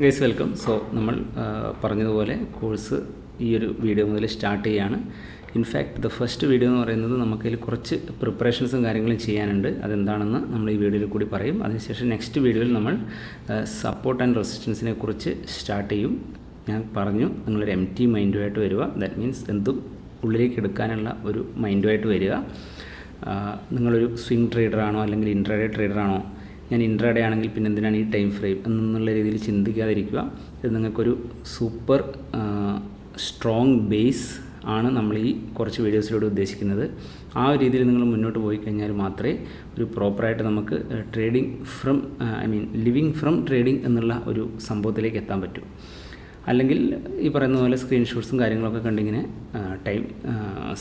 Guys welcome. So നമ്മൾ പറഞ്ഞതുപോലെ course ഈ ഒരു വീഡിയോ മുതൽ സ്റ്റാർട്ട് ചെയ്യുകയാണ്. ഇൻഫാക്ട് ദ ഫസ്റ്റ് വീഡിയോ എന്ന് പറയുന്നത് നമുക്കതിൽ കുറച്ച് പ്രിപ്പറേഷൻസും കാര്യങ്ങളും ചെയ്യാനുണ്ട്. അതെന്താണെന്ന് നമ്മൾ ഈ വീഡിയോയിൽ കൂടി പറയും. അതിനുശേഷം നെക്സ്റ്റ് വീഡിയോയിൽ നമ്മൾ സപ്പോർട്ട് ആൻഡ് റെസിസ്റ്റൻസിനെ കുറിച്ച് സ്റ്റാർട്ട് ചെയ്യും. ഞാൻ പറഞ്ഞു നിങ്ങളൊരു എം ടി മൈൻഡുമായിട്ട് വരിക. ദാറ്റ് മീൻസ് എന്തും ഉള്ളിലേക്ക് എടുക്കാനുള്ള ഒരു മൈൻഡുമായിട്ട് വരിക. നിങ്ങളൊരു സ്വിംഗ് ട്രേഡറാണോ അല്ലെങ്കിൽ ഇൻട്രാഡേ ട്രേഡറാണോ, ഞാൻ ഇൻട്രാഡേ ആണെങ്കിൽ പിന്നെ എന്തിനാണ് ഈ ടൈം ഫ്രെയിം എന്നുള്ള രീതിയിൽ ചിന്തിക്കാതിരിക്കുക. ഇത് നിങ്ങൾക്കൊരു സൂപ്പർ സ്ട്രോങ് ബേസ് ആണ് നമ്മൾ ഈ കുറച്ച് വീഡിയോസിലൂടെ ഉദ്ദേശിക്കുന്നത്. ആ ഒരു രീതിയിൽ നിങ്ങൾ മുന്നോട്ട് പോയി കഴിഞ്ഞാൽ മാത്രമേ ഒരു പ്രോപ്പറായിട്ട് നമുക്ക് trading from living from trading എന്നുള്ള ഒരു സംഭവത്തിലേക്ക് എത്താൻ പറ്റൂ. അല്ലെങ്കിൽ ഈ പറയുന്ന പോലെ സ്ക്രീൻഷോട്ട്സും കാര്യങ്ങളൊക്കെ കണ്ടിങ്ങനെ ടൈം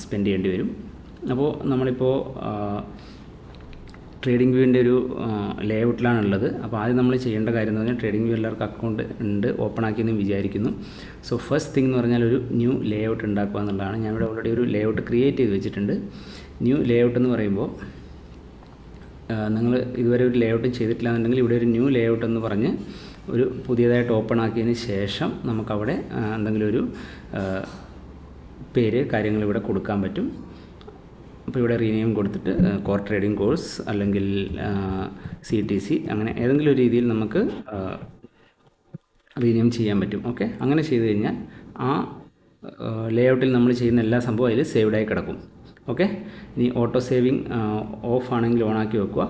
സ്പെൻഡ് ചെയ്യേണ്ടി വരും. അപ്പോൾ നമ്മളിപ്പോൾ ട്രേഡിംഗ് വ്യൂവിൻ്റെ ഒരു ലേഔട്ടിലാണുള്ളത്. അപ്പോൾ ആദ്യം നമ്മൾ ചെയ്യേണ്ട കാര്യം എന്ന് പറഞ്ഞാൽ ട്രേഡിംഗ് വ്യൂ എല്ലാവർക്കും അക്കൗണ്ട് ഉണ്ട്, ഓപ്പൺ ആക്കിയെന്ന് വിചാരിക്കുന്നു. സോ ഫസ്റ്റ് തിങ് എന്ന് പറഞ്ഞാൽ ഒരു ന്യൂ ലേഔട്ട് ഉണ്ടാക്കുക എന്നുള്ളതാണ്. ഞാനിവിടെ ഓൾറെഡി ഒരു ലേഔട്ട് ക്രിയേറ്റ് ചെയ്ത് വെച്ചിട്ടുണ്ട്. ന്യൂ ലേഔട്ട് എന്ന് പറയുമ്പോൾ നിങ്ങൾ ഇതുവരെ ഒരു ലേഔട്ടും ചെയ്തിട്ടില്ല എന്നുണ്ടെങ്കിൽ ഇവിടെ ഒരു ന്യൂ ലേഔട്ട് എന്ന് പറഞ്ഞ് ഒരു പുതിയതായിട്ട് ഓപ്പൺ ആക്കിയതിന് ശേഷം നമുക്കവിടെ എന്തെങ്കിലും ഒരു പേര് കാര്യങ്ങൾ ഇവിടെ കൊടുക്കാൻ പറ്റും. അപ്പോൾ ഇവിടെ റീനെയിം കൊടുത്തിട്ട് കോർ ട്രേഡിംഗ് കോഴ്സ് അല്ലെങ്കിൽ CTC അങ്ങനെ ഏതെങ്കിലും ഒരു രീതിയിൽ നമുക്ക് റീനെയിം ചെയ്യാൻ പറ്റും. ഓക്കെ, അങ്ങനെ ചെയ്ത് കഴിഞ്ഞാൽ ആ ലേഔട്ടിൽ നമ്മൾ ചെയ്യുന്ന എല്ലാ സംഭവവും അതിൽ സേവ്ഡായി കിടക്കും. ഓക്കെ, ഇനി ഓട്ടോ സേവിങ് ഓഫ് ആണെങ്കിൽ ഓണാക്കി വെക്കുക.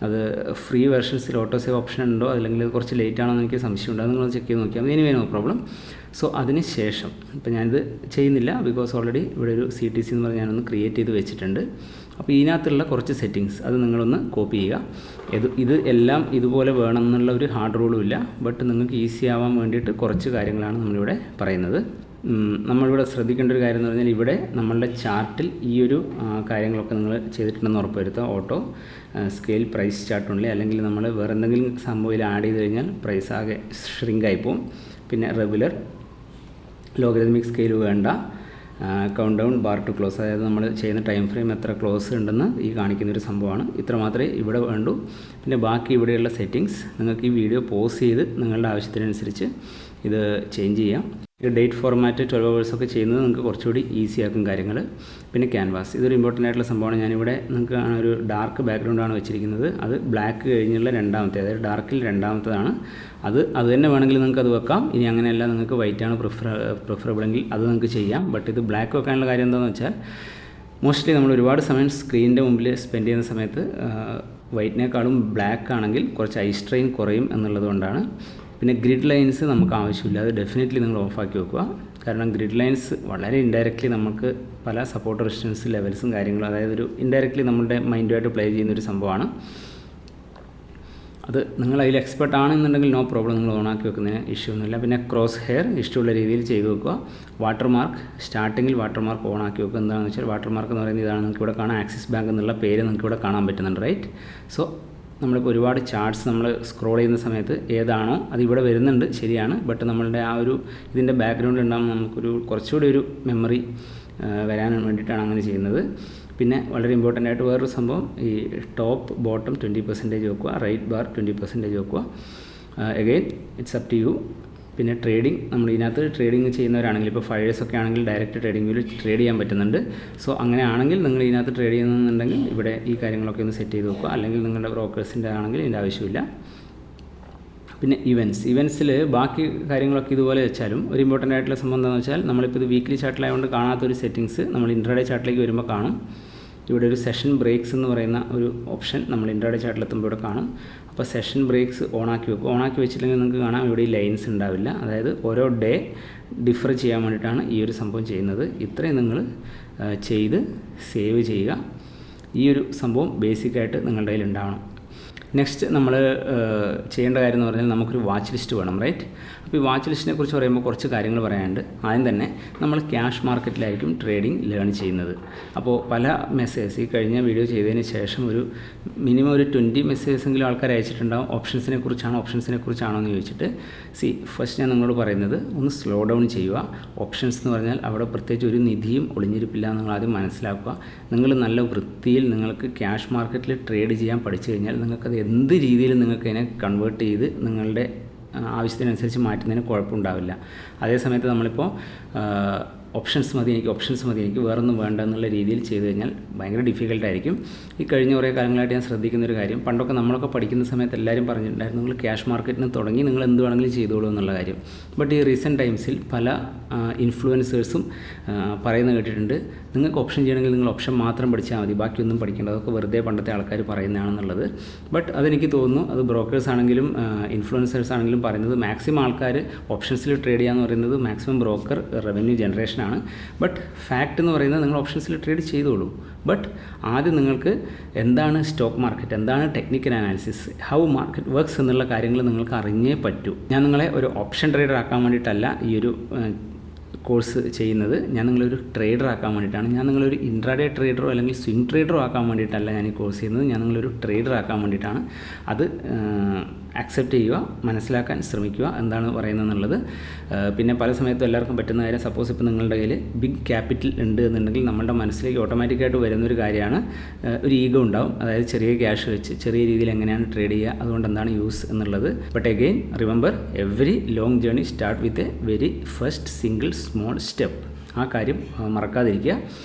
അത് ഫ്രീ വെർഷൻസിൽ ഓട്ടോ സേവ് ഓപ്ഷൻ ഉണ്ടോ അല്ലെങ്കിൽ കുറച്ച് ലേറ്റ് ആണോ എന്ന് എനിക്ക് സംശയമുണ്ട്. അത് നിങ്ങൾ ചെക്ക് ചെയ്ത് നോക്കിയാൽ മതി. No problem. സോ അതിന് ശേഷം ഇപ്പോൾ ഞാനിത് ചെയ്യുന്നില്ല, ബിക്കോസ് ഓൾറെഡി ഇവിടെ ഒരു CTC എന്ന് പറഞ്ഞ് ഞാനൊന്ന് ക്രിയേറ്റ് ചെയ്ത് വെച്ചിട്ടുണ്ട്. അപ്പോൾ ഇതിനകത്തുള്ള കുറച്ച് സെറ്റിങ്സ് അത് നിങ്ങളൊന്ന് കോപ്പി ചെയ്യുക. ഇത് എല്ലാം ഇതുപോലെ വേണം എന്നുള്ള ഒരു ഹാർഡ് റൂളും ഇല്ല. ബട്ട് നിങ്ങൾക്ക് ഈസി ആവാൻ വേണ്ടിയിട്ട് കുറച്ച് കാര്യങ്ങളാണ് നമ്മളിവിടെ പറയുന്നത്. നമ്മളിവിടെ ശ്രദ്ധിക്കേണ്ട ഒരു കാര്യം എന്ന് പറഞ്ഞാൽ ഇവിടെ നമ്മളുടെ ചാർട്ടിൽ ഈ ഒരു കാര്യങ്ങളൊക്കെ നിങ്ങൾ ചെയ്തിട്ടുണ്ടെന്ന് ഉറപ്പുവരുത്തുക. ഓട്ടോ സ്കെയിൽ പ്രൈസ് ചാർട്ട് ഉണ്ടല്ലേ, അല്ലെങ്കിൽ നമ്മൾ വേറെ എന്തെങ്കിലും സംഭവം ആഡ് ചെയ്ത് കഴിഞ്ഞാൽ പ്രൈസ് ആകെ ഷ്രിങ്ക് ആയിപ്പോവും. പിന്നെ റെഗുലർ ലോഗരിതമിക് സ്കെയിൽ വേണ്ട. Count down bar two close, അതായത് നമ്മൾ ചെയ്യുന്ന ടൈം ഫ്രെയിം എത്ര ക്ലോസ് ഉണ്ടെന്ന് ഈ കാണിക്കുന്നൊരു സംഭവമാണ്. ഇത്ര മാത്രമേ ഇവിടെ വേണ്ടൂ. പിന്നെ ബാക്കി ഇവിടെയുള്ള സെറ്റിങ്സ് നിങ്ങൾക്ക് ഈ വീഡിയോ പോസ് ചെയ്ത് നിങ്ങളുടെ ആവശ്യത്തിനനുസരിച്ച് ഇത് ചേഞ്ച് ചെയ്യാം. ഇത് ഡേറ്റ് ഫോർമാറ്റ് 12 hours ഒക്കെ ചെയ്യുന്നത് നിങ്ങൾക്ക് കുറച്ചുകൂടി ഈസി ആക്കും കാര്യങ്ങൾ. പിന്നെ ക്യാൻവാസ്, ഇതൊരു ഇമ്പോർട്ടൻ്റ് ആയിട്ടുള്ള സംഭവമാണ്. ഞാനിവിടെ നിങ്ങൾക്ക് ഒരു ഡാർക്ക് ബാക്ക്ഗ്രൗണ്ടാണ് വെച്ചിരിക്കുന്നത്. അത് ബ്ലാക്ക് കഴിഞ്ഞുള്ള രണ്ടാമത്തെ, അതായത് ഡാർക്കിൽ രണ്ടാമത്തേതാണ്. അത് തന്നെ വേണമെങ്കിൽ നിങ്ങൾക്ക് അത് വെക്കാം. ഇനി അങ്ങനെയല്ല, നിങ്ങൾക്ക് വൈറ്റാണ് പ്രിഫറബിളെങ്കിൽ അത് നിങ്ങൾക്ക് ചെയ്യാം. ബട്ട് ഇത് ബ്ലാക്ക് വെക്കാനുള്ള കാര്യം എന്താണെന്ന് വെച്ചാൽ മോസ്റ്റ്ലി നമ്മൾ ഒരുപാട് സമയം സ്ക്രീനിൻ്റെ മുമ്പിൽ സ്പെൻഡ് ചെയ്യുന്ന സമയത്ത് വൈറ്റിനേക്കാളും ബ്ലാക്ക് ആണെങ്കിൽ കുറച്ച് ഐ സ്ട്രെയിൻ കുറയും എന്നുള്ളത് കൊണ്ടാണ്. പിന്നെ ഗ്രിഡ് ലൈൻസ് നമുക്ക് ആവശ്യമില്ല, അത് ഡെഫിനറ്റ്ലി നിങ്ങൾ ഓഫാക്കി വെക്കുക. കാരണം ഗ്രിഡ് ലൈൻസ് വളരെ ഇൻഡയറക്റ്റ്ലി നമുക്ക് പല സപ്പോർട്ട് റെസിസ്റ്റൻസ് ലെവൽസും കാര്യങ്ങളും, അതായത് ഒരു ഇൻഡയറക്റ്റ്ലി നമ്മുടെ മൈൻഡുമായിട്ട് പ്ലേ ചെയ്യുന്നൊരു സംഭവമാണ്. അത് നിങ്ങൾ അതിൽ എക്സ്പെർട്ട് ആണെന്നുണ്ടെങ്കിൽ നോ പ്രോബ്ലം, നിങ്ങൾ ഓണാക്കി വെക്കുന്നതിന് ഇഷ്യൂ ഒന്നുമില്ല. പിന്നെ ക്രോസ് ഹെയർ ഇഷ്ടമുള്ള രീതിയിൽ ചെയ്ത് വെക്കുക. വാട്ടർമാർക്ക് സ്റ്റാർട്ടിങ്ങിൽ വാട്ടർമാർക്ക് ഓണാക്കി വെക്കുക. എന്താണെന്ന് വെച്ചാൽ വാട്ടർമാർക്ക് എന്ന് പറയുന്നത് ഇതാണ്. നിങ്ങൾക്ക് ഇവിടെ കാണാം, ആക്സിസ് ബാങ്ക് എന്നുള്ള പേര് നിങ്ങൾക്ക് ഇവിടെ കാണാൻ പറ്റുന്നുണ്ട്, റൈറ്റ്? സോ നമ്മളിപ്പോൾ ഒരുപാട് ചാർട്ട്സ് നമ്മൾ സ്ക്രോൾ ചെയ്യുന്ന സമയത്ത് ഏതാണോ അത് ഇവിടെ വരുന്നുണ്ട്, ശരിയാണ്. ബട്ട് നമ്മളുടെ ആ ഒരു ഇതിൻ്റെ ബാക്ക്ഗ്രൗണ്ടിൽ ഉണ്ടാകുമ്പോൾ നമുക്കൊരു കുറച്ചുകൂടി ഒരു മെമ്മറി വരാൻ വേണ്ടിയിട്ടാണ് അങ്ങനെ ചെയ്യുന്നത്. പിന്നെ വളരെ ഇമ്പോർട്ടൻ്റ് ആയിട്ട് വേറൊരു സംഭവം, ഈ ടോപ്പ് ബോട്ടം 20% വെക്കുക, റൈറ്റ് ബാർ 20% വെക്കുക. Again it's up to you. പിന്നെ ട്രേഡിംഗ്, നമ്മൾ ഇതിനകത്ത് ട്രേഡിംഗ് ചെയ്യുന്നവരാണെങ്കിൽ ഇപ്പോൾ 5 years ഒക്കെ ആണെങ്കിൽ ഡയറക്റ്റ് ട്രേഡിംഗ് വ്യൂവിൽ ട്രേഡ് ചെയ്യാൻ പറ്റുന്നുണ്ട്. സോ അങ്ങനെ ആണെങ്കിൽ നിങ്ങൾ ഇതിനകത്ത് ട്രേഡ് ചെയ്യുന്നുണ്ടെങ്കിൽ ഇവിടെ ഈ കാര്യങ്ങളൊക്കെ ഒന്ന് സെറ്റ് ചെയ്ത് വെക്കുക. അല്ലെങ്കിൽ നിങ്ങളുടെ ബ്രോക്കേഴ്സിൻ്റെ ആണെങ്കിൽ ഇതിൻ്റെ ആവശ്യമില്ല. പിന്നെ ഇവൻറ്റ്സിൽ ബാക്കി കാര്യങ്ങളൊക്കെ ഇതുപോലെ വെച്ചാലും ഒരു ഇമ്പോർട്ടൻ്റ് ആയിട്ടുള്ള സംഭവം എന്താണെന്ന് വെച്ചാൽ നമ്മളിപ്പോൾ ഇത് വീക്ക്ലി ചാർട്ടിലായതുകൊണ്ട് കാണാത്തൊരു സെറ്റിങ്സ് നമ്മൾ ഇൻട്രാഡേ ചാർട്ടിലേക്ക് വരുമ്പോൾ കാണും. ഇവിടെ ഒരു സെഷൻ ബ്രേക്സ് എന്ന് പറയുന്ന ഒരു ഓപ്ഷൻ നമ്മൾ ഇൻട്രാഡേ ചാർട്ടിലെത്തുമ്പോൾ ഇവിടെ കാണും. അപ്പോൾ സെഷൻ ബ്രേക്സ് ഓണാക്കി വെക്കും. ഓണാക്കി വെച്ചില്ലെങ്കിൽ നിങ്ങൾക്ക് കാണാം ഇവിടെ ഈ ലൈൻസ് ഉണ്ടാവില്ല. അതായത് ഓരോ ഡേ ഡിഫർ ചെയ്യാൻ വേണ്ടിയിട്ടാണ് ഈ ഒരു സംഭവം ചെയ്യുന്നത്. ഇത്രയും നിങ്ങൾ ചെയ്ത് സേവ് ചെയ്യുക. ഈ ഒരു സംഭവം ബേസിക്കായിട്ട് നിങ്ങളുടെ കയ്യിൽ ഉണ്ടാവണം. നെക്സ്റ്റ് നമ്മൾ ചെയ്യേണ്ട കാര്യം എന്ന് പറഞ്ഞാൽ നമുക്കൊരു വാച്ച് ലിസ്റ്റ് വേണം, റൈറ്റ്? അപ്പോൾ ഈ വാച്ച് ലിസ്റ്റിനെ കുറിച്ച് പറയുമ്പോൾ കുറച്ച് കാര്യങ്ങൾ പറയാനുണ്ട്. ആദ്യം തന്നെ നമ്മൾ ക്യാഷ് മാർക്കറ്റിലായിരിക്കും ട്രേഡിംഗ് ലേൺ ചെയ്യുന്നത്. അപ്പോൾ പല മെസ്സേജ് ഈ കഴിഞ്ഞ വീഡിയോ ചെയ്തതിന് ശേഷം ഒരു മിനിമം ഒരു 20 മെസ്സേജെങ്കിലും ആൾക്കാർ അയച്ചിട്ടുണ്ടാവും. ഓപ്ഷൻസിനെ കുറിച്ചാണോ എന്ന് ചോദിച്ചിട്ട്. ഫസ്റ്റ് ഞാൻ നിങ്ങളോട് പറയുന്നത് ഒന്ന് സ്ലോ ഡൗൺ ചെയ്യുക. ഓപ്ഷൻസ് എന്ന് പറഞ്ഞാൽ അവിടെ പ്രത്യേകിച്ച് ഒരു നിധിയും ഒളിഞ്ഞിരിപ്പില്ല എന്ന് നിങ്ങൾ ആദ്യം മനസ്സിലാക്കുക. നിങ്ങൾ നല്ല വൃത്തിയിൽ നിങ്ങൾക്ക് ക്യാഷ് മാർക്കറ്റിൽ ട്രേഡ് ചെയ്യാൻ പഠിച്ചു കഴിഞ്ഞാൽ നിങ്ങൾക്കത് എന്ത് രീതിയിൽ നിങ്ങൾക്ക് അതിനെ കൺവേർട്ട് ചെയ്ത് നിങ്ങളുടെ ആവശ്യത്തിനനുസരിച്ച് മാറ്റുന്നതിന് കുഴപ്പമുണ്ടാവില്ല. അതേ സമയത്ത് നമ്മളിപ്പോൾ ഓപ്ഷൻസ് മതി എനിക്ക് വേറൊന്നും വേണ്ട എന്നുള്ള രീതിയിൽ ചെയ്തു കഴിഞ്ഞാൽ ഭയങ്കര ഡിഫിക്കൽട്ടായിരിക്കും. ഈ കഴിഞ്ഞ കുറേ കാലങ്ങളായിട്ട് ഞാൻ ശ്രദ്ധിക്കുന്നൊരു കാര്യം, പണ്ടൊക്കെ നമ്മളൊക്കെ പഠിക്കുന്ന സമയത്ത് എല്ലാവരും പറഞ്ഞിട്ടുണ്ടായിരുന്നു നിങ്ങൾ ക്യാഷ് മാർക്കറ്റിന് തുടങ്ങി നിങ്ങൾ എന്ത് വേണമെങ്കിലും ചെയ്തോളൂ എന്നുള്ള കാര്യം. ബട്ട് ഈ റീസെൻറ്റ് ടൈംസിൽ പല ഇൻഫ്ലുവൻസേഴ്സും പറയുന്നത് കേട്ടിട്ടുണ്ട്, നിങ്ങൾക്ക് ഓപ്ഷൻ ചെയ്യണമെങ്കിൽ നിങ്ങൾ ഓപ്ഷൻ മാത്രം പഠിച്ചാൽ മതി, ബാക്കിയൊന്നും പഠിക്കേണ്ട, അതൊക്കെ വെറുതെ പണ്ടത്തെ ആൾക്കാർ പറയുന്നതാണെന്നുള്ളത്. ബട്ട് അതെനിക്ക് തോന്നുന്നു അത് ബ്രോക്കേഴ്സ് ആണെങ്കിലും ഇൻഫ്ലുവൻസേഴ്സ് ആണെങ്കിലും പറയുന്നത് മാക്സിമം ആൾക്കാർ ഓപ്ഷൻസിൽ ട്രേഡ് ചെയ്യാന്ന് പറയുന്നത് മാക്സിമം ബ്രോക്കർ റവന്യൂ ജനറേഷൻ ആണ്. ബട്ട് ഫാക്റ്റ് എന്ന് പറയുന്നത് നിങ്ങൾ ഓപ്ഷൻസിൽ ട്രേഡ് ചെയ്തോളൂ. ബട്ട് ആദ്യം നിങ്ങൾക്ക് എന്താണ് സ്റ്റോക്ക് മാർക്കറ്റ്, എന്താണ് technical analysis, how market works എന്നുള്ള കാര്യങ്ങൾ നിങ്ങൾക്ക് അറിഞ്ഞേ പറ്റൂ. ഞാൻ നിങ്ങളെ ഒരു ഓപ്ഷൻ ട്രേഡർ ആക്കാൻ വേണ്ടിയിട്ടല്ല ഈ ഒരു കോഴ്സ് ചെയ്യുന്നത്, ഞാൻ നിങ്ങളൊരു ട്രേഡർ ആക്കാൻ വേണ്ടിയിട്ടാണ്. ഞാൻ നിങ്ങളൊരു ഇൻട്രാഡേ ട്രേഡറോ അല്ലെങ്കിൽ സ്വിംഗ് ട്രേഡറോ ആക്കാൻ വേണ്ടിയിട്ടല്ല ഞാൻ ഈ കോഴ്സ് ചെയ്യുന്നത്, ഞാൻ നിങ്ങളൊരു ട്രേഡർ ആക്കാൻ വേണ്ടിയിട്ടാണ്. അത് അക്സെപ്റ്റ് ചെയ്യുക, മനസ്സിലാക്കാൻ ശ്രമിക്കുക എന്താണ് പറയുന്നത് എന്നുള്ളത്. പിന്നെ പല സമയത്തും എല്ലാവർക്കും പറ്റുന്ന കാര്യം, സപ്പോസ് ഇപ്പോൾ നിങ്ങളുടെ കയ്യിൽ ബിഗ് ക്യാപിറ്റൽ ഉണ്ട് എന്നുണ്ടെങ്കിൽ നമ്മളുടെ മനസ്സിലേക്ക് ഓട്ടോമാറ്റിക്കായിട്ട് വരുന്നൊരു കാര്യമാണ് ഒരു ഈഗോ ഉണ്ടാവും. അതായത് ചെറിയ ക്യാഷ് വെച്ച് ചെറിയ രീതിയിൽ എങ്ങനെയാണ് ട്രേഡ് ചെയ്യുക, അതുകൊണ്ട് എന്താണ് യൂസ് എന്നുള്ളത്. But again remember, every long journey start with a very first single small step. ആ കാര്യം മറക്കാതിരിക്കുക.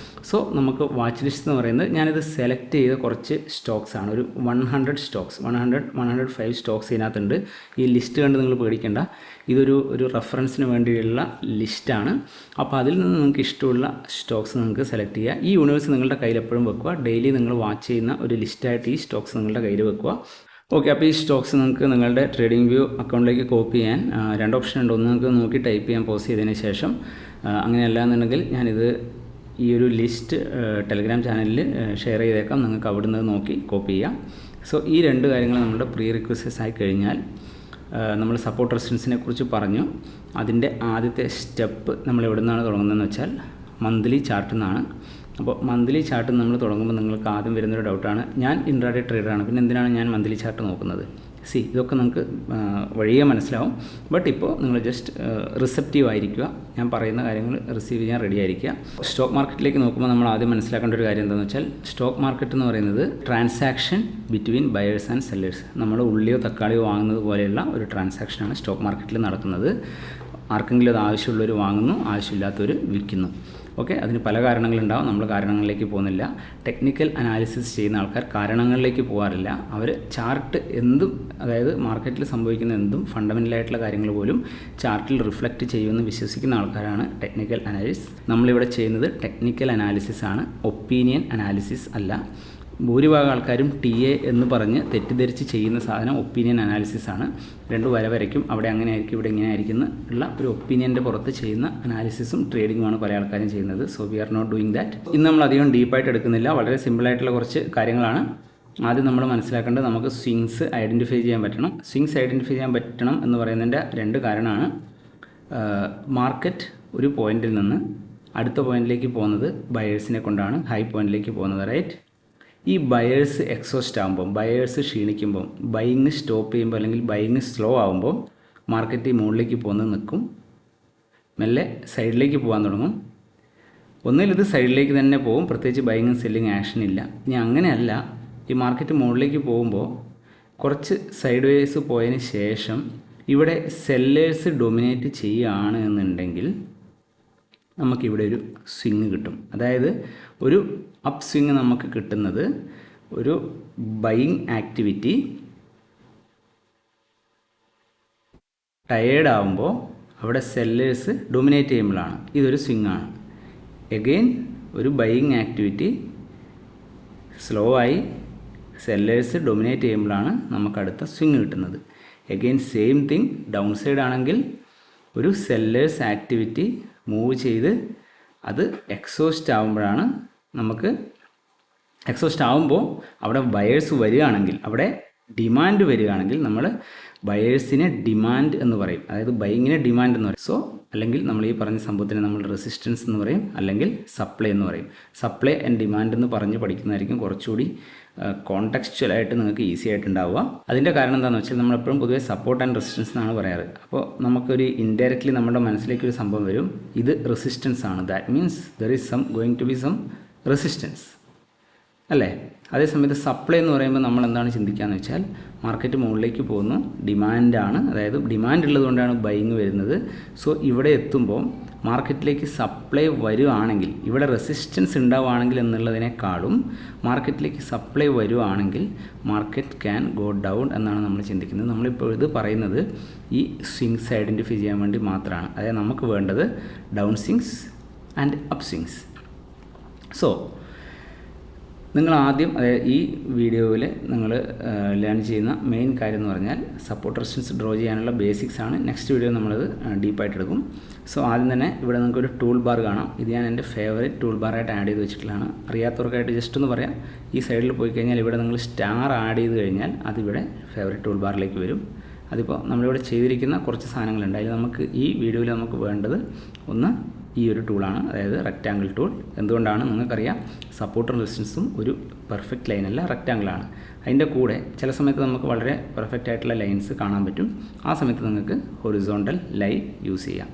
സോ നമുക്ക് വാച്ച് ലിസ്റ്റ് എന്ന് പറയുന്നത്, ഞാനിത് സെലക്ട് ചെയ്ത കുറച്ച് സ്റ്റോക്സ് ആണ്, ഒരു 100 സ്റ്റോക്സ്, 105 സ്റ്റോക്സ് ഇതിനകത്തുണ്ട്. ഈ ലിസ്റ്റ് കണ്ട് നിങ്ങൾ പേടിക്കേണ്ട, ഇതൊരു റെഫറൻസിന് വേണ്ടിയുള്ള ലിസ്റ്റാണ്. അപ്പോൾ അതിൽ നിന്ന് നിങ്ങൾക്ക് ഇഷ്ടമുള്ള സ്റ്റോക്സ് നിങ്ങൾക്ക് സെലക്ട് ചെയ്യുക. ഈ യൂണിവേഴ്സ് നിങ്ങളുടെ കയ്യിൽ എപ്പോഴും വെക്കുക. ഡെയിലി നിങ്ങൾ വാച്ച് ചെയ്യുന്ന ഒരു ലിസ്റ്റായിട്ട് ഈ സ്റ്റോക്സ് നിങ്ങളുടെ കയ്യിൽ വെക്കുക. ഓക്കെ, അപ്പോൾ ഈ സ്റ്റോക്സ് നിങ്ങൾക്ക് നിങ്ങളുടെ ട്രേഡിംഗ് വ്യൂ അക്കൗണ്ടിലേക്ക് കോപ്പി ചെയ്യാൻ 2 ഓപ്ഷൻ ഉണ്ട്. ഒന്ന് നിങ്ങൾക്ക് നോക്കി ടൈപ്പ് ചെയ്യാൻ പോസ് ചെയ്തതിന് ശേഷം, അങ്ങനെയല്ല എന്നുണ്ടെങ്കിൽ ഞാനിത് ഈ ഒരു ലിസ്റ്റ് ടെലഗ്രാം ചാനലിൽ ഷെയർ ചെയ്തേക്കാം, നിങ്ങൾക്ക് അവിടുന്ന് നോക്കി കോപ്പി ചെയ്യാം. സോ ഈ 2 കാര്യങ്ങൾ നമ്മുടെ പ്രീ റിക്വസ്റ്റസ് ആയി കഴിഞ്ഞാൽ, നമ്മൾ സപ്പോർട്ട് റെസിസ്റ്റൻസിനെ കുറിച്ച് പറഞ്ഞു. അതിൻ്റെ ആദ്യത്തെ സ്റ്റെപ്പ് നമ്മൾ എവിടെ നിന്നാണ് തുടങ്ങുന്നതെന്ന് വെച്ചാൽ മന്ത്ലി ചാർട്ടിൽ നിന്നാണ്. അപ്പോൾ മന്ത്ലി ചാർട്ട് നമ്മൾ തുടങ്ങുമ്പോൾ നിങ്ങൾക്ക് ആദ്യം വരുന്നൊരു ഡൗട്ടാണ്, ഞാൻ ഇൻട്രാഡേ ട്രേഡറാണ്, പിന്നെ എന്തിനാണ് ഞാൻ മന്ത്ലി ചാർട്ട് നോക്കുന്നത്? ഇതൊക്കെ നിങ്ങൾക്ക് വഴിയേ മനസ്സിലാവും. ബട്ട് ഇപ്പോൾ നിങ്ങൾ ജസ്റ്റ് റിസെപ്റ്റീവ് ആയിരിക്കുക, ഞാൻ പറയുന്ന കാര്യങ്ങൾ റിസീവ് ചെയ്യാൻ റെഡി ആയിരിക്കുക. സ്റ്റോക്ക് മാർക്കറ്റിലേക്ക് നോക്കുമ്പോൾ നമ്മൾ ആദ്യം മനസ്സിലാക്കേണ്ട ഒരു കാര്യം എന്താണെന്ന് വെച്ചാൽ, സ്റ്റോക്ക് മാർക്കറ്റ് എന്ന് പറയുന്നത് transaction between buyers and sellers. നമ്മൾ ഉള്ളിയോ തക്കാളിയോ വാങ്ങുന്നത് പോലെയുള്ള ഒരു ട്രാൻസാക്ഷനാണ് സ്റ്റോക്ക് മാർക്കറ്റിൽ നടക്കുന്നത്. ആർക്കെങ്കിലും അത് ആവശ്യമുള്ളവർ വാങ്ങുന്നു, ആവശ്യമില്ലാത്തവർ വിൽക്കുന്നു. ഓക്കെ, അതിന് പല കാരണങ്ങളുണ്ടാവും, നമ്മൾ കാരണങ്ങളിലേക്ക് പോകുന്നില്ല. ടെക്നിക്കൽ അനാലിസിസ് ചെയ്യുന്ന ആൾക്കാർ കാരണങ്ങളിലേക്ക് പോകാറില്ല. അവർ ചാർട്ട് എന്തും, അതായത് മാർക്കറ്റിൽ സംഭവിക്കുന്ന എന്തും ഫണ്ടമെൻ്റലായിട്ടുള്ള കാര്യങ്ങൾ പോലും ചാർട്ടിൽ റിഫ്ലക്റ്റ് ചെയ്യുമെന്ന് വിശ്വസിക്കുന്ന ആൾക്കാരാണ് ടെക്നിക്കൽ അനാലിസിസ്. നമ്മളിവിടെ ചെയ്യുന്നത് ടെക്നിക്കൽ അനാലിസിസ് ആണ്, ഒപ്പീനിയൻ അനാലിസിസ് അല്ല. ഭൂരിഭാഗം ആൾക്കാരും TA എന്ന് പറഞ്ഞ് തെറ്റിദ്ധരിച്ച് ചെയ്യുന്ന സാധനം ഒപ്പീനിയൻ അനാലിസിസ് ആണ്. 2 വര വരയ്ക്കും, അവിടെ അങ്ങനെ ആയിരിക്കും, ഇവിടെ ഇങ്ങനെ ആയിരിക്കും ഉള്ള ഒരു ഒപ്പീനിയൻ്റെ പുറത്ത് ചെയ്യുന്ന അനാലിസിസും ട്രേഡിങ്ങുമാണ് പല ആൾക്കാരും ചെയ്യുന്നത്. So we are not doing that. ഇന്ന് നമ്മൾ അധികം ഡീപ്പായിട്ട് എടുക്കുന്നില്ല, വളരെ സിമ്പിളായിട്ടുള്ള കുറച്ച് കാര്യങ്ങളാണ്. ആദ്യം നമ്മൾ മനസ്സിലാക്കേണ്ടത്, നമുക്ക് സ്വിങ്സ് ഐഡൻറ്റിഫൈ ചെയ്യാൻ പറ്റണം. സ്വിങ്സ് ഐഡൻറ്റിഫൈ ചെയ്യാൻ പറ്റണം എന്ന് പറയുന്നതിൻ്റെ 2 കാരണമാണ്. മാർക്കറ്റ് ഒരു പോയിന്റിൽ നിന്ന് അടുത്ത പോയിന്റിലേക്ക് പോകുന്നത് ബയേഴ്സിനെ കൊണ്ടാണ്, ഹൈ പോയിന്റിലേക്ക് പോകുന്നത്, റൈറ്റ്? ഈ ബയേഴ്സ് എക്സോസ്റ്റ് ആകുമ്പോൾ, ബയേഴ്സ് ക്ഷീണിക്കുമ്പം, ബൈയിങ് സ്റ്റോപ്പ് ചെയ്യുമ്പോൾ അല്ലെങ്കിൽ ബൈയിങ് സ്ലോ ആകുമ്പോൾ മാർക്കറ്റ് മുകളിലേക്ക് പോകുന്നത് നിൽക്കും, മെല്ലെ സൈഡിലേക്ക് പോകാൻ തുടങ്ങും. ഒന്നിൽ ഇത് സൈഡിലേക്ക് തന്നെ പോകും, പ്രത്യേകിച്ച് ബൈയിങ്ങും സെല്ലിങ് ആക്ഷൻ ഇല്ല. ഇനി അങ്ങനെയല്ല, ഈ മാർക്കറ്റ് മുകളിലേക്ക് പോകുമ്പോൾ കുറച്ച് സൈഡ് വേസ് പോയതിന് ശേഷം ഇവിടെ സെല്ലേഴ്സ് ഡൊമിനേറ്റ് ചെയ്യുകയാണ് എന്നുണ്ടെങ്കിൽ നമുക്കിവിടെ ഒരു സ്വിങ് കിട്ടും. അതായത് ഒരു അപ്പ് സ്വിങ് നമുക്ക് കിട്ടുന്നത് ഒരു ബൈയിങ് ആക്ടിവിറ്റി ടയേർഡ് ആകുമ്പോൾ അവിടെ സെല്ലേഴ്സ് ഡൊമിനേറ്റ് ചെയ്യുമ്പോഴാണ്. ഇതൊരു സ്വിങ് ആണ്. എഗെയിൻ ഒരു ബൈയിങ് ആക്ടിവിറ്റി സ്ലോ ആയി സെല്ലേഴ്സ് ഡൊമിനേറ്റ് ചെയ്യുമ്പോഴാണ് നമുക്ക് അടുത്ത സ്വിങ് കിട്ടുന്നത്. Again same thing, down side ആണെങ്കിൽ ഒരു സെല്ലേഴ്സ് ആക്ടിവിറ്റി മൂവ് ചെയ്ത് അത് എക്സോസ്റ്റ് ആകുമ്പോഴാണ് നമുക്ക്, എക്സോസ്റ്റ് ആകുമ്പോൾ അവിടെ ബയേഴ്സ് വരികയാണെങ്കിൽ, അവിടെ ഡിമാൻഡ് വരികയാണെങ്കിൽ നമ്മൾ ബയേഴ്സിനെ ഡിമാൻഡ് എന്ന് പറയും, അതായത് ബൈയിങ്ങിനെ ഡിമാൻഡ് എന്ന് പറയും. സോ അല്ലെങ്കിൽ നമ്മൾ ഈ പറഞ്ഞ സംഭവത്തിന് നമ്മൾ റെസിസ്റ്റൻസ് എന്ന് പറയും, അല്ലെങ്കിൽ സപ്ലൈ എന്ന് പറയും. സപ്ലൈ ആൻഡ് ഡിമാൻഡ് എന്ന് പറഞ്ഞ് പഠിക്കുന്നതായിരിക്കും കുറച്ചുകൂടി കോണ്ടെക്സ്ച്വലായിട്ട് നിങ്ങൾക്ക് ഈസി ആയിട്ടുണ്ടാവുക. അതിൻ്റെ കാരണം എന്താണെന്ന് വെച്ചാൽ, നമ്മളെപ്പോഴും പൊതുവേ സപ്പോർട്ട് ആൻഡ് റെസിസ്റ്റൻസ് എന്നാണ് പറയാറ്. അപ്പോൾ നമുക്കൊരു ഇൻഡയറക്റ്റ്ലി നമ്മുടെ മനസ്സിലേക്ക് ഒരു സംഭവം വരും, ഇത് റെസിസ്റ്റൻസ് ആണ്, that means there is going to be some resistance. അല്ലേ? അതേസമയത്ത് സപ്ലൈ എന്ന് പറയുമ്പോൾ നമ്മൾ എന്താണ് ചിന്തിക്കുകയെന്ന് വെച്ചാൽ മാർക്കറ്റ് മുകളിലേക്ക് പോകുന്നു, ഡിമാൻഡാണ്, അതായത് ഡിമാൻഡ് ഉള്ളതുകൊണ്ടാണ് ബൈയിങ് വരുന്നത്. സോ ഇവിടെ എത്തുമ്പോൾ മാർക്കറ്റിലേക്ക് സപ്ലൈ വരുവാണെങ്കിൽ, ഇവിടെ റെസിസ്റ്റൻസ് ഉണ്ടാവുകയാണെങ്കിൽ എന്നുള്ളതിനേക്കാളും മാർക്കറ്റിലേക്ക് സപ്ലൈ വരുവാണെങ്കിൽ മാർക്കറ്റ് ക്യാൻ ഗോ ഡൗൺ എന്നാണ് നമ്മൾ ചിന്തിക്കുന്നത്. നമ്മളിപ്പോൾ ഇത് പറയുന്നത് ഈ സ്വിങ്സ് ഐഡൻറ്റിഫൈ ചെയ്യാൻ വേണ്ടി മാത്രമാണ്. അതായത് നമുക്ക് വേണ്ടത് down swings and up swings. So നിങ്ങൾ ആദ്യം, അതായത് ഈ വീഡിയോയിൽ നിങ്ങൾ ലേൺ ചെയ്യുന്ന മെയിൻ കാര്യം എന്ന് പറഞ്ഞാൽ സപ്പോർട്ട് റെസിസ്റ്റൻസ് ഡ്രോ ചെയ്യാനുള്ള ബേസിക്സ് ആണ്. നെക്സ്റ്റ് വീഡിയോ നമ്മളത് ഡീപ്പായിട്ട് എടുക്കും. സോ ആദ്യം തന്നെ ഇവിടെ നിങ്ങൾക്കൊരു ടൂൾ ബാർ കാണാം. ഇത് ഞാൻ എൻ്റെ ഫേവറേറ്റ് ടൂൾ ബാറായിട്ട് ആഡ് ചെയ്ത് വെച്ചിട്ടുള്ളതാണ്. അറിയാത്തവർക്കായിട്ട് ജസ്റ്റ് ഒന്ന് പറയാം, ഈ സൈഡിൽ പോയി കഴിഞ്ഞാൽ ഇവിടെ നിങ്ങൾ സ്റ്റാർ ആഡ് ചെയ്ത് കഴിഞ്ഞാൽ അതിവിടെ ഫേവറേറ്റ് ടൂൾ ബാറിലേക്ക് വരും. അതിപ്പോൾ നമ്മളിവിടെ ചെയ്തിരിക്കുന്ന കുറച്ച് സാധനങ്ങളുണ്ട്. അതിൽ നമുക്ക് ഈ വീഡിയോയിൽ നമുക്ക് വേണ്ടത് ഒന്ന് ഈ ഒരു ടൂളാണ്, അതായത് റെക്റ്റാങ്കിൾ ടൂൾ. എന്തുകൊണ്ടാണ് നിങ്ങൾക്കറിയാം, സപ്പോർട്ടും റെസിസ്റ്റൻസും ഒരു പെർഫെക്റ്റ് ലൈനല്ല, റെക്റ്റാങ്കിളാണ്. അതിൻ്റെ കൂടെ ചില സമയത്ത് നമുക്ക് വളരെ പെർഫെക്റ്റ് ആയിട്ടുള്ള ലൈൻസ് കാണാൻ പറ്റും. ആ സമയത്ത് നിങ്ങൾക്ക് ഹൊറിസോണ്ടൽ ലൈൻ യൂസ് ചെയ്യാം.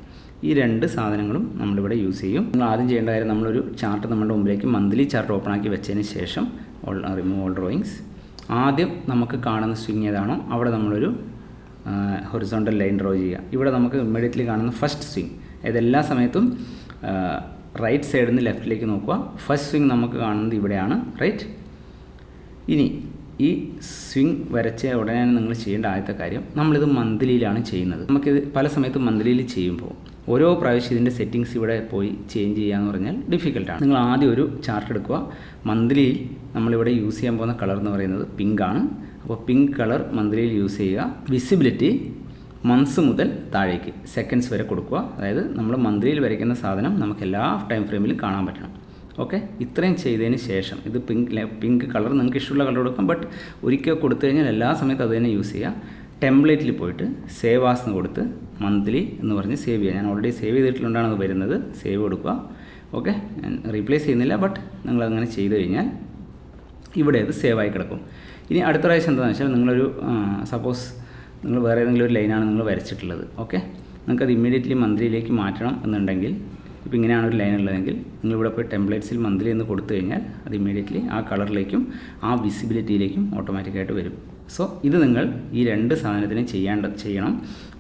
ഈ രണ്ട് സാധനങ്ങളും നമ്മളിവിടെ യൂസ് ചെയ്യും. നിങ്ങൾ ആദ്യം ചെയ്യേണ്ട കാര്യം, നമ്മളൊരു ചാർട്ട് നമ്മുടെ മുമ്പിലേക്ക് മന്ത്ലി ചാർട്ട് ഓപ്പൺ ആക്കി വെച്ചതിന് ശേഷം റിമൂവ് ഓൾ ഡ്രോയിങ്സ്. ആദ്യം നമുക്ക് കാണുന്ന സ്വിങ് ഏതാണോ അവിടെ നമ്മളൊരു ഹൊറിസോണ്ടൽ ലൈൻ ഡ്രോ ചെയ്യുക. ഇവിടെ നമുക്ക് ഇമ്മീഡിയറ്റ്ലി കാണുന്ന ഫസ്റ്റ് സ്വിങ്, എല്ലാ സമയത്തും റൈറ്റ് സൈഡിൽ നിന്ന് ലെഫ്റ്റിലേക്ക് നോക്കുക. ഫസ്റ്റ് സ്വിങ് നമുക്ക് കാണുന്നത് ഇവിടെയാണ്, റൈറ്റ്. ഇനി ഈ സ്വിങ് വരച്ച ഉടനെ നിങ്ങൾ ചെയ്യേണ്ട ആദ്യത്തെ കാര്യം, നമ്മളിത് മന്ത്ലിയിലാണ് ചെയ്യുന്നത്. നമുക്കിത് പല സമയത്തും മന്ത്ലിയിൽ ചെയ്യുമ്പോൾ ഓരോ പ്രാവശ്യം ഇതിൻ്റെ സെറ്റിങ്സ് ഇവിടെ പോയി ചേഞ്ച് ചെയ്യുക എന്ന് പറഞ്ഞാൽ ഡിഫിക്കൽട്ടാണ്. നിങ്ങൾ ആദ്യം ഒരു ചാർട്ട് എടുക്കുക. മന്ത്ലിയിൽ നമ്മളിവിടെ യൂസ് ചെയ്യാൻ പോകുന്ന കളർ എന്ന് പറയുന്നത് പിങ്ക് ആണ്. അപ്പോൾ പിങ്ക് കളർ മന്ത്ലിയിൽ യൂസ് ചെയ്യുക. വിസിബിലിറ്റി മന്ത്സ് മുതൽ താഴേക്ക് സെക്കൻഡ്സ് വരെ കൊടുക്കുക. അതായത് നമ്മൾ മന്ത്ലിയിൽ വരയ്ക്കുന്ന സാധനം നമുക്ക് എല്ലാ ടൈം ഫ്രെയിമിലും കാണാൻ പറ്റണം. ഓക്കെ, ഇത്രയും ചെയ്തതിന് ശേഷം ഇത് പിങ്ക് കളർ നിങ്ങൾക്ക് ഇഷ്ടമുള്ള കളർ കൊടുക്കാം, ബട്ട് ഒരിക്കൽ കൊടുത്തു കഴിഞ്ഞാൽ എല്ലാ സമയത്തും അത് തന്നെ യൂസ് ചെയ്യുക. ടെംപ്ലേറ്റിൽ പോയിട്ട് സേവ് ആസ് എന്ന് കൊടുത്ത് മന്ത്ലി എന്ന് പറഞ്ഞ് സേവ് ചെയ്യുക. ഞാൻ ഓൾറെഡി സേവ് ചെയ്തിട്ടുണ്ടാണ് അത് വരുന്നത്. സേവ് കൊടുക്കുക. ഓക്കെ, ഞാൻ റീപ്ലേസ് ചെയ്യുന്നില്ല, ബട്ട് നിങ്ങളങ്ങനെ ചെയ്ത് കഴിഞ്ഞാൽ ഇവിടെ അത് സേവ് ആയി കിടക്കും. ഇനി അടുത്ത പ്രാവശ്യം എന്താണെന്ന് വെച്ചാൽ നിങ്ങളൊരു സപ്പോസ് നിങ്ങൾ വേറെ ഏതെങ്കിലും ഒരു ലൈനാണ് നിങ്ങൾ വരച്ചിട്ടുള്ളത്. ഓക്കെ, നിങ്ങൾക്കത് ഇമ്മീഡിയറ്റ്ലി മന്ത്ലിയിലേക്ക് മാറ്റണം എന്നുണ്ടെങ്കിൽ, ഇപ്പോൾ ഇങ്ങനെയാണ് ഒരു ലൈൻ ഉള്ളതെങ്കിൽ നിങ്ങളിവിടെ പോയി ടെംപ്ലേറ്റ്സിൽ മന്ത്ലി എന്ന് കൊടുത്തു കഴിഞ്ഞാൽ അത് ഇമ്മീഡിയറ്റ്ലി ആ കളറിലേക്കും ആ വിസിബിലിറ്റിയിലേക്കും ഓട്ടോമാറ്റിക്കായിട്ട് വരും. സോ ഇത് നിങ്ങൾ ഈ രണ്ട് സാധനത്തിനും ചെയ്യണം.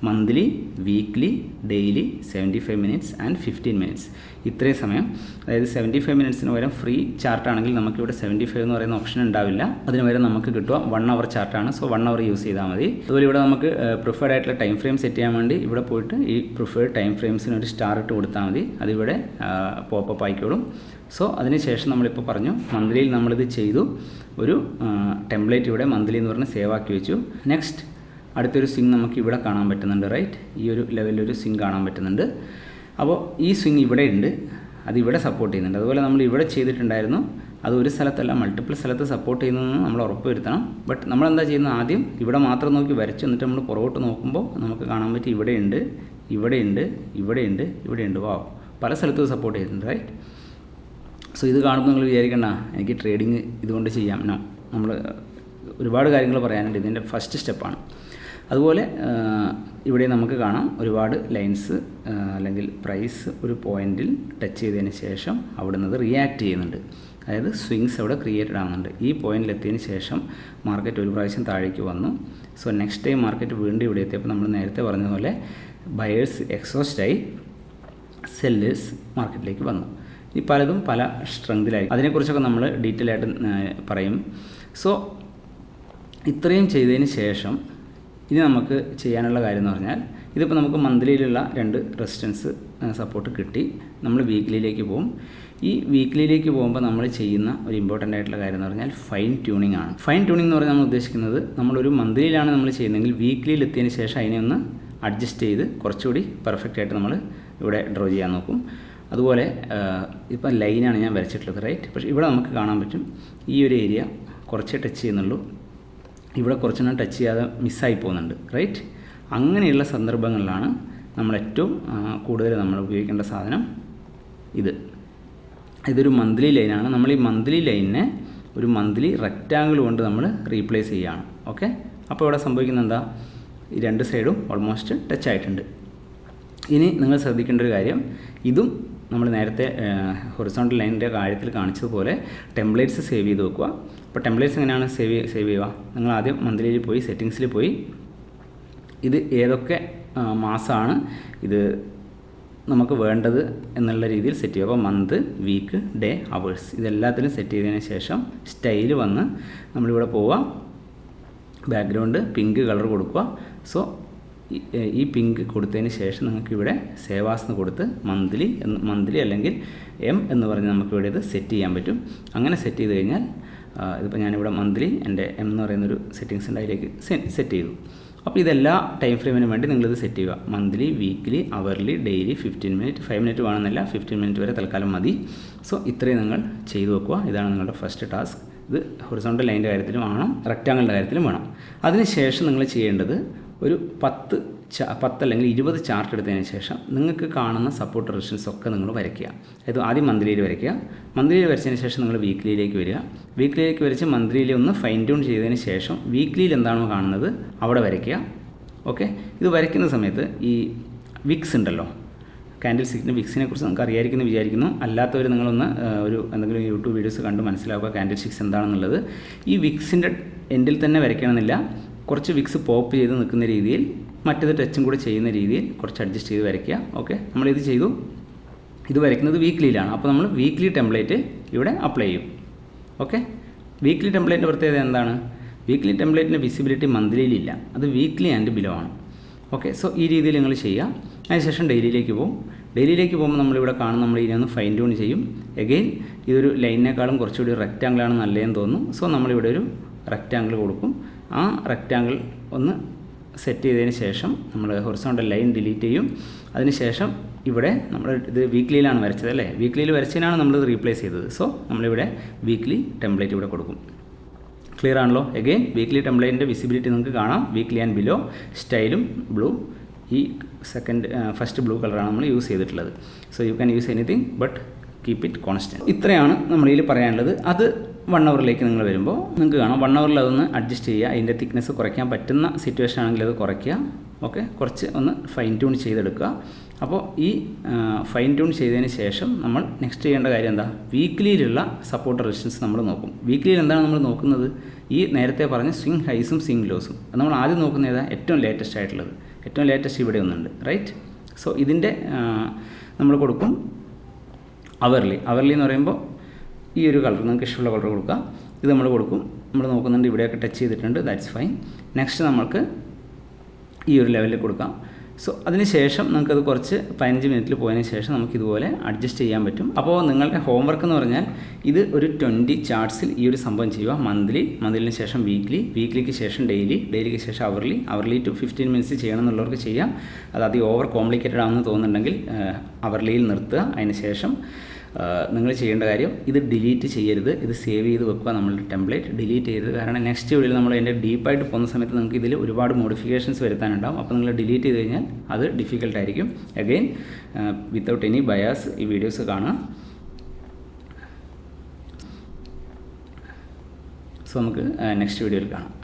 Monthly, weekly, daily 75 minutes and 15 minutes. ഇത്രയും സമയം, അതായത് 75 മിനിറ്റ്സിന് പകരം ഫ്രീ ചാർട്ടാണെങ്കിൽ നമുക്കിവിടെ 75 എന്ന് പറയുന്ന ഓപ്ഷൻ ഉണ്ടാവില്ല. അതിന് പകരം നമുക്ക് കിട്ടുക 1 അവർ ചാർട്ടാണ്. സോ 1 അവർ യൂസ് ചെയ്താൽ മതി. അതുപോലെ ഇവിടെ നമുക്ക് പ്രിഫേർഡ് ആയിട്ടുള്ള ടൈം ഫ്രെയിം സെറ്റ് ചെയ്യാൻ വേണ്ടി ഇവിടെ പോയിട്ട് ഈ പ്രിഫേർഡ് ടൈം ഫ്രെയിംസിന് ഒരു സ്റ്റാർ ഇട്ട് കൊടുത്താൽ മതി. അതിവിടെ പോപ്പപ്പ് ആയിക്കോളും. സോ അതിനുശേഷം നമ്മളിപ്പോൾ പറഞ്ഞു മന്ത്ലിയിൽ നമ്മളിത് ചെയ്തു. ഒരു ടെംപ്ലേറ്റ് ഇവിടെ മന്ത്ലി എന്ന് പറഞ്ഞ് സേവ് ആക്കി വെച്ചു. നെക്സ്റ്റ് അടുത്തൊരു സ്വിങ് നമുക്ക് ഇവിടെ കാണാൻ പറ്റുന്നുണ്ട്, റൈറ്റ്. ഈ ഒരു ലെവലിലൊരു സ്വിങ് കാണാൻ പറ്റുന്നുണ്ട്. അപ്പോൾ ഈ സ്വിങ് ഇവിടെ ഉണ്ട്, അതിവിടെ സപ്പോർട്ട് ചെയ്യുന്നുണ്ട്. അതുപോലെ നമ്മൾ ഇവിടെ ചെയ്തിട്ടുണ്ടായിരുന്നു, അത് ഒരു സ്ഥലത്തല്ല മൾട്ടിപ്പിൾ സ്ഥലത്ത് സപ്പോർട്ട് ചെയ്യുന്നതെന്ന് നമ്മൾ ഉറപ്പ് വരുത്തണം. ബട്ട് നമ്മളെന്താ ചെയ്യുന്നത്, ആദ്യം ഇവിടെ മാത്രം നോക്കി വരച്ചു, എന്നിട്ട് നമ്മൾ പുറകോട്ട് നോക്കുമ്പോൾ നമുക്ക് കാണാൻ പറ്റും ഇവിടെയുണ്ട്, ഇവിടെയുണ്ട്, ഇവിടെയുണ്ട്, ഇവിടെയുണ്ട്. വാ, പല സ്ഥലത്തും സപ്പോർട്ട് ചെയ്തിട്ടുണ്ട്, റൈറ്റ്. സോ ഇത് കാണുമ്പോൾ നിങ്ങൾ വിചാരിക്കണ്ട എനിക്ക് ട്രേഡിങ് ഇതുകൊണ്ട് ചെയ്യാം. നമ്മൾ ഒരുപാട് കാര്യങ്ങൾ പറയാനുണ്ട്. ഇതിൻ്റെ ഫസ്റ്റ് സ്റ്റെപ്പാണ്. അതുപോലെ ഇവിടെ നമുക്ക് കാണാം ഒരുപാട് ലൈൻസ് അല്ലെങ്കിൽ പ്രൈസ് ഒരു പോയിൻറ്റിൽ ടച്ച് ചെയ്തതിന് ശേഷം അവിടെ നിന്ന് റിയാക്ട് ചെയ്യുന്നുണ്ട്. അതായത് സ്വിങ്സ് അവിടെ ക്രിയേറ്റഡ് ആകുന്നുണ്ട്. ഈ പോയിൻറ്റിലെത്തിയതിന് ശേഷം മാർക്കറ്റ് ഒരു പ്രാവശ്യം താഴേക്ക് വന്നു. സോ നെക്സ്റ്റ് ടൈം മാർക്കറ്റ് വീണ്ടും ഇവിടെ എത്തിയപ്പോൾ നമ്മൾ നേരത്തെ പറഞ്ഞതുപോലെ ബയേഴ്സ് എക്സോസ്റ്റായി സെല്ലേഴ്സ് മാർക്കറ്റിലേക്ക് വന്നു. ഈ പലതും പല സ്ട്രെങ്തിലായി. അതിനെക്കുറിച്ചൊക്കെ നമ്മൾ ഡീറ്റെയിൽ ആയിട്ട് പറയും. സോ ഇത്രയും ചെയ്തതിന് ശേഷം ഇനി നമുക്ക് ചെയ്യാനുള്ള കാര്യം എന്ന് പറഞ്ഞാൽ, ഇതിപ്പോൾ നമുക്ക് മന്ത്ലിയിലുള്ള 2 റെസിസ്റ്റൻസ് സപ്പോർട്ട് കിട്ടി. നമ്മൾ വീക്ക്ലിയിലേക്ക് പോകും. ഈ വീക്ക്ലിയിലേക്ക് പോകുമ്പോൾ നമ്മൾ ചെയ്യുന്ന ഒരു ഇമ്പോർട്ടൻ്റ് ആയിട്ടുള്ള കാര്യം എന്ന് പറഞ്ഞാൽ ഫൈൻ ട്യൂണിംഗ് ആണ്. ഫൈൻ ട്യൂണിംഗ് എന്ന് പറഞ്ഞാൽ നമ്മൾ ഉദ്ദേശിക്കുന്നത്, നമ്മളൊരു മന്ത്ലിയിലാണ് നമ്മൾ ചെയ്യുന്നതെങ്കിൽ വീക്ക്ലിയിൽ എത്തിയതിന് ശേഷം അതിനെ ഒന്ന് അഡ്ജസ്റ്റ് ചെയ്ത് കുറച്ചുകൂടി പെർഫെക്റ്റ് ആയിട്ട് നമ്മൾ ഇവിടെ ഡ്രോ ചെയ്യാൻ നോക്കും. അതുപോലെ ഇപ്പം ലൈനാണ് ഞാൻ വരച്ചിട്ടുള്ളത്, റൈറ്റ്. പക്ഷേ ഇവിടെ നമുക്ക് കാണാൻ പറ്റും ഈ ഒരു ഏരിയ കുറച്ചേ ടച്ച് ചെയ്യുന്നുള്ളൂ, ഇവിടെ കുറച്ചെണ്ണം ടച്ച് ചെയ്യാതെ മിസ്സായി പോകുന്നുണ്ട്, റൈറ്റ്. അങ്ങനെയുള്ള സന്ദർഭങ്ങളിലാണ് നമ്മൾ ഏറ്റവും കൂടുതൽ നമ്മൾ ഉപയോഗിക്കേണ്ട സാധനം ഇതൊരു മന്ത്ലി ലൈനാണ്. നമ്മൾ ഈ മന്ത്ലി ലൈനിനെ ഒരു മന്ത്ലി റെക്റ്റാങ്കിൾ കൊണ്ട് നമ്മൾ റീപ്ലേസ് ചെയ്യുകയാണ്. ഓക്കെ, അപ്പോൾ ഇവിടെ സംഭവിക്കുന്നത് എന്താ, ഈ 2 സൈഡും ഓൾമോസ്റ്റ് ടച്ച് ആയിട്ടുണ്ട്. ഇനി നിങ്ങൾ ശ്രദ്ധിക്കേണ്ട ഒരു കാര്യം, ഇതും നമ്മൾ നേരത്തെ ഹൊറിസോണ്ടൽ ലൈനിൻ്റെ കാര്യത്തിൽ കാണിച്ചതുപോലെ ടെംപ്ലേറ്റ്സ് സേവ് ചെയ്ത് വെക്കുക. അപ്പോൾ ടെംപ്ലേറ്റ്സ് എങ്ങനെയാണ് സേവ് ചെയ്യുക? നിങ്ങൾ ആദ്യം മന്ത്ലിയിൽ പോയി സെറ്റിങ്സിൽ പോയി ഇത് ഏതൊക്കെ മാസമാണ് ഇത് നമുക്ക് വേണ്ടത് എന്നുള്ള രീതിയിൽ സെറ്റ് ചെയ്യുക. അപ്പോൾ മന്ത്, വീക്ക്, ഡേ, അവേഴ്സ് ഇതെല്ലാത്തിലും സെറ്റ് ചെയ്തതിന് ശേഷം സ്റ്റൈൽ വന്ന് നമ്മളിവിടെ പോവുക. ബാക്ക്ഗ്രൗണ്ട് പിങ്ക് കളർ കൊടുക്കുക. സോ ഈ പിങ്ക് കൊടുത്തതിന് ശേഷം നിങ്ങൾക്കിവിടെ സേവാസ് എന്ന് കൊടുത്ത് മന്ത്ലി അല്ലെങ്കിൽ എം എന്ന് പറഞ്ഞ് നമുക്കിവിടെ ഇത് സെറ്റ് ചെയ്യാൻ പറ്റും. അങ്ങനെ സെറ്റ് ചെയ്ത് കഴിഞ്ഞാൽ ഇതിപ്പോൾ ഞാനിവിടെ മന്ത്ലി എൻ്റെ എം എന്ന് പറയുന്നൊരു സെറ്റിങ്സ് ഉണ്ട്, അതിലേക്ക് സെറ്റ് ചെയ്തു. അപ്പോൾ ഇതെല്ലാ ടൈം ഫ്രെയിമിനും വേണ്ടി നിങ്ങളിത് സെറ്റ് ചെയ്യുക. Monthly, weekly, hourly, daily, 15 minute, 5 minute വേണമെന്നില്ല, 15 മിനിറ്റ് വരെ തൽക്കാലം മതി. സോ ഇത്രയും നിങ്ങൾ ചെയ്തു വെക്കുക. ഇതാണ് നിങ്ങളുടെ ഫസ്റ്റ് ടാസ്ക്. ഇത് ഹൊറിസോണ്ടൽ ലൈനിൻ്റെ കാര്യത്തിലും വേണം, റെക്റ്റാങ്കിളിൻ്റെ കാര്യത്തിലും വേണം. അതിനുശേഷം നിങ്ങൾ ചെയ്യേണ്ടത് ഒരു 10 അല്ലെങ്കിൽ 20 ചാർട്ട് എടുത്തതിന് ശേഷം നിങ്ങൾക്ക് കാണുന്ന സപ്പോർട്ട് റെസിസ്റ്റൻസ് ഒക്കെ നിങ്ങൾ വരയ്ക്കുക. ഇത് ആദ്യം മന്ത്ലിയിൽ വരയ്ക്കുക. മന്ത്ലിയിൽ വരച്ചതിന് ശേഷം നിങ്ങൾ വീക്ക്ലിയിലേക്ക് വരിക. വീക്ക്ലിയിലേക്ക് വരച്ച് മന്ത്ലിയിൽ ഒന്ന് ഫൈൻ ട്യൂൺ ചെയ്തതിന് ശേഷം വീക്ക്ലിയിൽ എന്താണോ കാണുന്നത് അവിടെ വരയ്ക്കുക. ഓക്കെ, ഇത് വരയ്ക്കുന്ന സമയത്ത് ഈ വിക്സ് ഉണ്ടല്ലോ, കാൻഡിൽ സ്റ്റിക്കിൻ്റെ വിക്സിനെ കുറിച്ച് നിങ്ങൾക്ക് അറിയാമായിരിക്കുമെന്ന് വിചാരിക്കുന്നു. അല്ലാത്തവർ നിങ്ങളൊന്ന് എന്തെങ്കിലും യൂട്യൂബ് വീഡിയോസ് കണ്ട് മനസ്സിലാക്കുക കാൻഡിൽ സ്റ്റിക്സ് എന്താണെന്നുള്ളത്. ഈ വിക്സിൻ്റെ എൻഡിൽ തന്നെ വരയ്ക്കണമെന്നില്ല, കുറച്ച് വിക്സ് പോപ്പ് ചെയ്ത് നിൽക്കുന്ന രീതിയിൽ മറ്റേത് ടച്ചും കൂടെ ചെയ്യുന്ന രീതിയിൽ കുറച്ച് അഡ്ജസ്റ്റ് ചെയ്ത് വരയ്ക്കുക. ഓക്കെ, നമ്മളിത് ചെയ്തു. ഇത് വരയ്ക്കുന്നത് വീക്ക്ലിയിലാണ്. അപ്പോൾ നമ്മൾ വീക്ക്ലി ടെംപ്ലേറ്റ് ഇവിടെ അപ്ലൈ ചെയ്യും. ഓക്കെ, വീക്ക്ലി ടെംപ്ലേറ്റിൻ്റെ പ്രത്യേകത എന്താണ്? വീക്ക്ലി ടെംപ്ലേറ്റിൻ്റെ വിസിബിലിറ്റി മന്ത്ലിയിലില്ല, അത് വീക്ക്ലി ആൻഡ് ബിലോ ആണ്. ഓക്കെ, സോ ഈ രീതിയിൽ നിങ്ങൾ ചെയ്യുക. അതിനുശേഷം ഡെയിലിയിലേക്ക് പോകും. ഡെയിലിയിലേക്ക് പോകുമ്പോൾ നമ്മളിവിടെ കാണും, നമ്മൾ ഇതിനൊന്ന് ഫൈൻ ട്യൂൺ ചെയ്യും. എഗെയിൻ ഇതൊരു ലൈനിനേക്കാളും കുറച്ചുകൂടി റെക്റ്റാങ്കിളാണ് നല്ലതെന്ന് തോന്നുന്നു. സോ നമ്മളിവിടെ ഒരു റെക്റ്റാങ്കിൾ കൊടുക്കും. ആ റെക്റ്റാങ്കിൾ ഒന്ന് സെറ്റ് ചെയ്തതിന് ശേഷം നമ്മൾ ഹൊറിസോണ്ടൽ ലൈൻ ഡിലീറ്റ് ചെയ്യും. അതിനുശേഷം ഇവിടെ നമ്മൾ ഇത് വീക്ക്ലിയിലാണ് വരച്ചത് അല്ലേ, വീക്ക്ലിയിൽ വരച്ചതിനാണ് നമ്മളിത് റീപ്ലേസ് ചെയ്തത്. സോ നമ്മളിവിടെ വീക്ക്ലി ടെംപ്ലേറ്റ് ഇവിടെ കൊടുക്കും. ക്ലിയർ ആണല്ലോ? എഗെയിൻ വീക്ക്ലി ടെംപ്ലേറ്റിൻ്റെ വിസിബിലിറ്റി നിങ്ങൾക്ക് കാണാം, വീക്ക്ലി ആൻഡ് ബിലോ. സ്റ്റൈലും ബ്ലൂ, ഈ ഫസ്റ്റ് ബ്ലൂ കളറാണ് നമ്മൾ യൂസ് ചെയ്തിട്ടുള്ളത്. So you can use anything but keep it constant. ഇത്രയാണ് നമ്മളിതിൽ പറയാനുള്ളത്. അത് 1 അവറിലേക്ക് നിങ്ങൾ വരുമ്പോൾ നിങ്ങൾക്ക് കാണാം 1 അവറിൽ അതൊന്ന് അഡ്ജസ്റ്റ് ചെയ്യുക. അതിൻ്റെ തിക്നെസ് കുറയ്ക്കാൻ പറ്റുന്ന സിറ്റുവേഷൻ ആണെങ്കിൽ അത് കുറയ്ക്കുക. ഓക്കെ, കുറച്ച് ഒന്ന് ഫൈൻ ട്യൂൺ ചെയ്തെടുക്കുക. അപ്പോൾ ഈ ഫൈൻ ട്യൂൺ ചെയ്തതിന് ശേഷം നമ്മൾ നെക്സ്റ്റ് ചെയ്യേണ്ട കാര്യം എന്താ? വീക്ക്ലിയിലുള്ള സപ്പോർട്ട് റെസിസ്റ്റൻസ് നമ്മൾ നോക്കും. വീക്ക്ലിയിൽ എന്താണ് നമ്മൾ നോക്കുന്നത്? ഈ നേരത്തെ പറഞ്ഞ സ്വിംഗ് ഹൈസും സ്വിംഗ് ലോസും. അത് നമ്മൾ ആദ്യം നോക്കുന്ന ഏതാ? ഏറ്റവും ലേറ്റസ്റ്റ് ആയിട്ടുള്ളത്. ഏറ്റവും ലേറ്റസ്റ്റ് ഇവിടെ ഒന്നുണ്ട്, റൈറ്റ്? സോ ഇതിൻ്റെ നമ്മൾ കൊടുക്കും അവർലി എന്ന് പറയുമ്പോൾ ഈ ഒരു കളർ നിങ്ങൾക്ക് ഇഷ്ടമുള്ള കളർ കൊടുക്കുക. ഇത് നമ്മൾ കൊടുക്കും. നമ്മൾ നോക്കുന്നുണ്ട് ഇവിടെയൊക്കെ ടച്ച് ചെയ്തിട്ടുണ്ട്, ദാറ്റ്സ് ഫൈൻ. നെക്സ്റ്റ് നമ്മൾക്ക് ഈ ഒരു ലെവലിൽ കൊടുക്കാം. സോ അതിനുശേഷം നിങ്ങൾക്കത് കുറച്ച് 15 മിനിറ്റിൽ പോയതിന് ശേഷം നമുക്കിതുപോലെ അഡ്ജസ്റ്റ് ചെയ്യാൻ പറ്റും. അപ്പോൾ നിങ്ങളുടെ ഹോംവർക്ക് എന്ന് പറഞ്ഞാൽ ഇത് ഒരു 20 ചാർട്ട്സിൽ ഈ ഒരു സംഭവം ചെയ്യുക. മന്ത്ലിന് ശേഷം വീക്ക്ലിക്ക് ശേഷം ഡെയിലിക്ക് ശേഷം അവർലി ടു 15 മിനിറ്റ്സ് ചെയ്യണം എന്നുള്ളവർക്ക് ചെയ്യാം. അത് അധികം ഓവർ കോംപ്ലിക്കേറ്റഡ് ആണെന്ന് തോന്നുന്നുണ്ടെങ്കിൽ അവർലിയിൽ നിർത്തുക. അതിന് ശേഷം നിങ്ങൾ ചെയ്യേണ്ട കാര്യം ഇത് ഡിലീറ്റ് ചെയ്യരുത്, ഇത് സേവ് ചെയ്ത് വെക്കുക. നമ്മളുടെ ടെംപ്ലേറ്റ് ഡിലീറ്റ് ചെയ്യരുത്. കാരണം നെക്സ്റ്റ് വീഡിയോയിൽ നമ്മൾ അതിൻ്റെ ഡീപ്പായിട്ട് പോകുന്ന സമയത്ത് നിങ്ങൾക്ക് ഇതിൽ ഒരുപാട് മോഡിഫിക്കേഷൻസ് വരുത്താനുണ്ടാകും. അപ്പോൾ നിങ്ങൾ ഡിലീറ്റ് ചെയ്ത് കഴിഞ്ഞാൽ അത് ഡിഫിക്കൽട്ടായിരിക്കും. അഗെയിൻ വിത്തൗട്ട് എനി ബയാസ് ഈ വീഡിയോസ് കാണുക. സോ നമുക്ക് നെക്സ്റ്റ് വീഡിയോയിൽ കാണാം.